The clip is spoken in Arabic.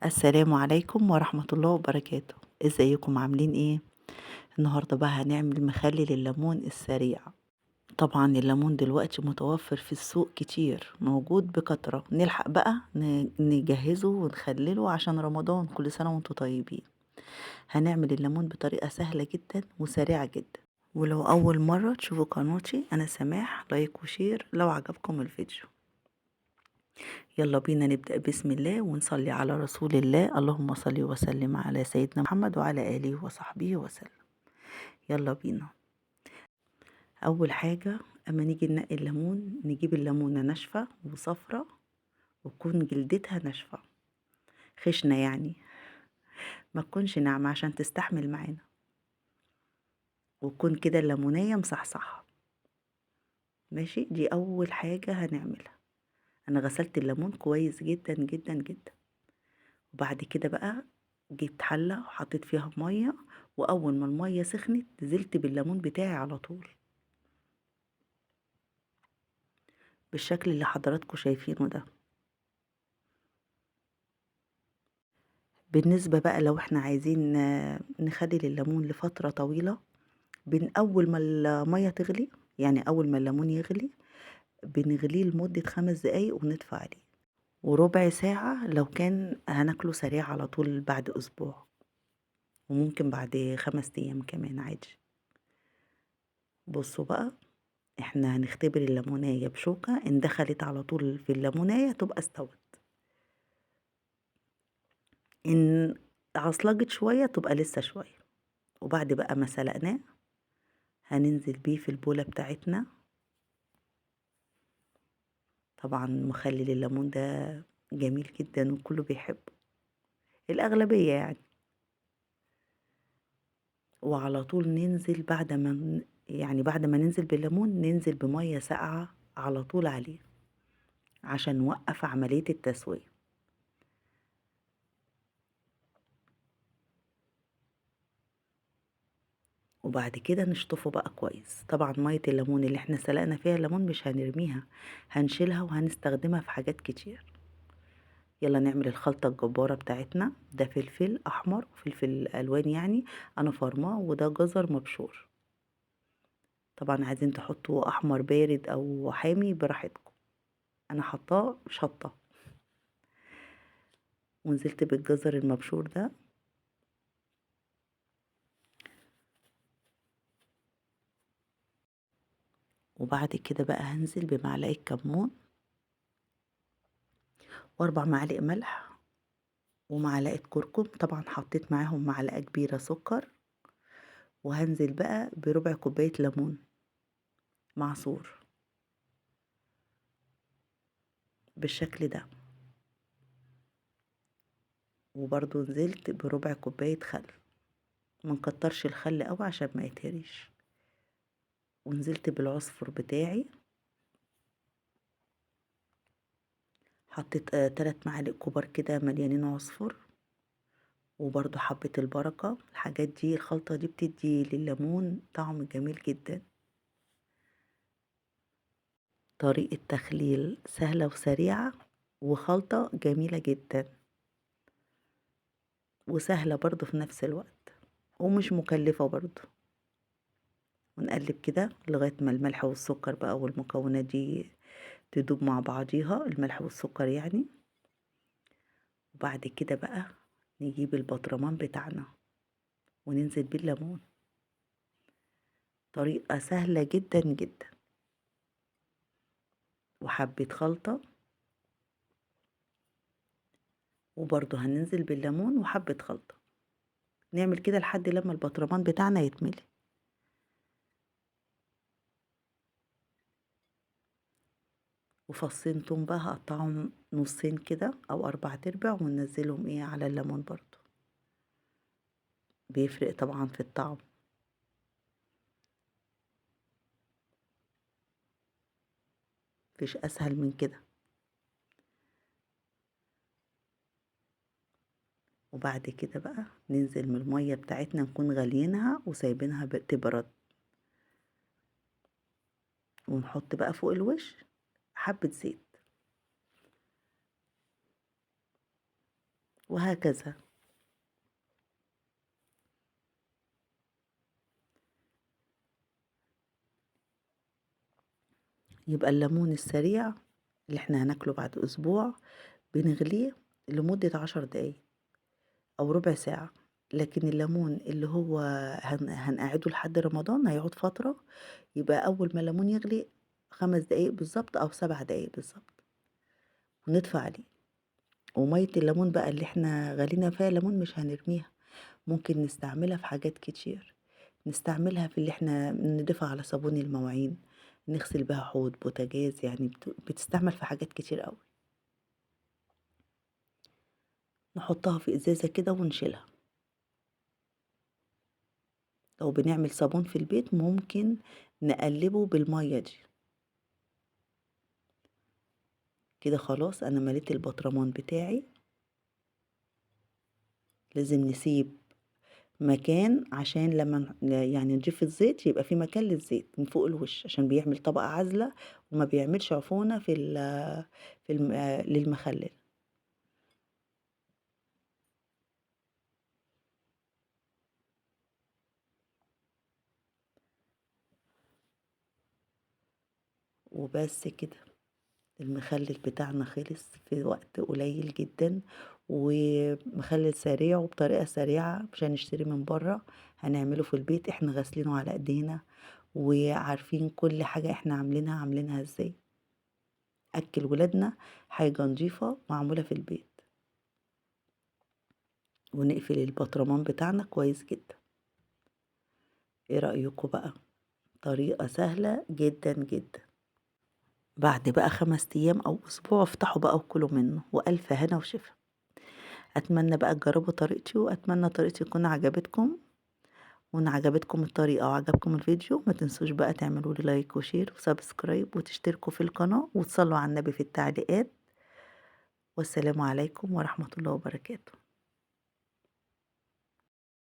السلام عليكم ورحمة الله وبركاته. ازيكم عاملين ايه؟ النهاردة بقى هنعمل مخلل الليمون السريع. طبعا الليمون دلوقتي متوفر في السوق كتير، موجود بكترة. نلحق بقى نجهزه ونخلله عشان رمضان. كل سنة وانتم طيبين. هنعمل الليمون بطريقة سهلة جدا وسريعة جدا. ولو أول مرة تشوفوا قناتي أنا سماح، لايك وشير لو عجبكم الفيديو. يلا بينا نبدأ بسم الله ونصلي على رسول الله. اللهم صل وسلم على سيدنا محمد وعلى آله وصحبه وسلم. يلا بينا. أول حاجة أما نيجي ننقي الليمون، نجيب الليمونة ناشفة وصفرة وتكون جلدتها ناشفة خشنة يعني، ما تكونش ناعمة عشان تستحمل معانا، وتكون كده الليمونية مصحصحة. ماشي، دي أول حاجة هنعملها. أنا غسلت الليمون كويس جدا جدا جدا، وبعد كده بقى جبت حلة وحطيت فيها مية، وأول ما المية سخنت نزلت بالليمون بتاعي على طول بالشكل اللي حضراتكم شايفينه ده. بالنسبة بقى لو احنا عايزين نخلي الليمون لفترة طويلة، بين أول ما المية تغلي، يعني أول ما الليمون يغلي بنغليه لمدة 5 دقايق ونطفي عليه، وربع ساعة لو كان هناكله سريع على طول بعد أسبوع، وممكن بعد 5 أيام كمان عادي. بصوا بقى، احنا هنختبر الليمونية بشوكة، ان دخلت على طول في الليمونية تبقى استوت، ان عصلجت شوية تبقى لسه شوية. وبعد بقى ما سلقناه هننزل بيه في البولة بتاعتنا. طبعا مخلل الليمون ده جميل جدا وكله بيحبه، الأغلبية يعني. وعلى طول ننزل بعد ما يعني بعد ما ننزل بالليمون ننزل بمية ساقعة على طول عليه عشان نوقف عملية التسوية. وبعد كده نشطفه بقى كويس. طبعا مية الليمون اللي احنا سلقنا فيها الليمون مش هنرميها، هنشيلها وهنستخدمها في حاجات كتير. يلا نعمل الخلطة الجبارة بتاعتنا. ده فلفل احمر وفلفل الوان يعني، انا فرماه، وده جزر مبشور. طبعا عايزين تحطوا احمر بارد او حامي براحتكم، انا حطاه شطة. ونزلت بالجزر المبشور ده، وبعد كده بقى هنزل بمعلقة كمون و4 معالق ملح ومعلقة كركم. طبعا حطيت معاهم معلقة كبيرة سكر، وهنزل بقى بربع كوباية ليمون معصور بالشكل ده. وبرضو نزلت بربع كوباية خل، منكترش الخل قوي عشان ما يتهريش. ونزلت بالعصفر بتاعي، حطيت 3 معالق كبار كده مليانين عصفر، وبرضو حبة البركة. الحاجات دي، الخلطة دي بتدي لليمون طعم جميل جدا. طريقة تخليل سهلة وسريعة، وخلطة جميلة جدا وسهلة برضو في نفس الوقت، ومش مكلفة برضو. ونقلب كده لغاية ما الملح والسكر بقى والمكونات دي تدوب مع بعضيها، الملح والسكر يعني. وبعد كده بقى نجيب البطرمان بتاعنا وننزل بالليمون. طريقة سهلة جدا جدا. وحبة خلطة، وبرضو هننزل بالليمون وحبة خلطة. نعمل كده لحد لما البطرمان بتاعنا يتملي. وفصين توم بقى هقطعهم نصين كده او 4 تربع وننزلهم ايه على الليمون برضو، بيفرق طبعا في الطعم. مفيش اسهل من كده. وبعد كده بقى ننزل من المية بتاعتنا، نكون غاليينها وسايبينها تبرد، ونحط بقى فوق الوش حبة زيت. وهكذا. يبقى الليمون السريع اللي إحنا هناكله بعد أسبوع بنغليه لمدة 10 دقايق أو ربع ساعة، لكن الليمون اللي هو هنقعّده لحد رمضان هيقعد فترة، يبقى أول ما الليمون يغلي 5 دقايق بالضبط أو 7 دقايق بالضبط ونطفي عليه. ومَيّة الليمون بقى اللي إحنا غلينا فيها الليمون مش هنرميها، ممكن نستعملها في حاجات كتير، نستعملها في اللي إحنا نضيفها على صابون المواعين، نغسل بيها حوض، بوتاجاز، يعني بتستعمل في حاجات كتير أوي. نحطها في إزازة كده ونشيلها. لو بنعمل صابون في البيت ممكن نقلّبه بالمَيّة دي. كده خلاص أنا مليت البطرمان بتاعي. لازم نسيب مكان عشان لمّا يعني نضيف الزيت يبقى في مكان للزيت من فوق الوش، عشان بيعمل طبقة عازلة وما بيعملش عفونة في للمخلل. وبس كده، المخلل بتاعنا خلص في وقت قليل جدًا، ومخلل سريع وبطريقة سريعة مش هنشتريه من برّه، هنعمله في البيت، إحنا غاسلينه على إيدينا وعارفين كل حاجة إحنا عاملينها إزاي. أكّل ولادنا حاجة نضيفة معمولة في البيت، ونقفل البطرمان بتاعنا كويس جدًا. إيه رأيكم بقى؟ طريقة سهلة جدًا، جدًا. بعد بقى 5 أيام أو أسبوع افتحوا بقى وكلوا منه، وألف هنا وشفا. أتمنى بقى تجربوا طريقتي، وأتمنى طريقتي تكون عجبتكم، وإن عجبتكم الطريقة وعجبكم الفيديو ما تنسوش بقى تعملوا لي لايك وشير وسبسكرايب وتشتركوا في القناة وتصلوا على النبي في التعليقات. والسلام عليكم ورحمة الله وبركاته.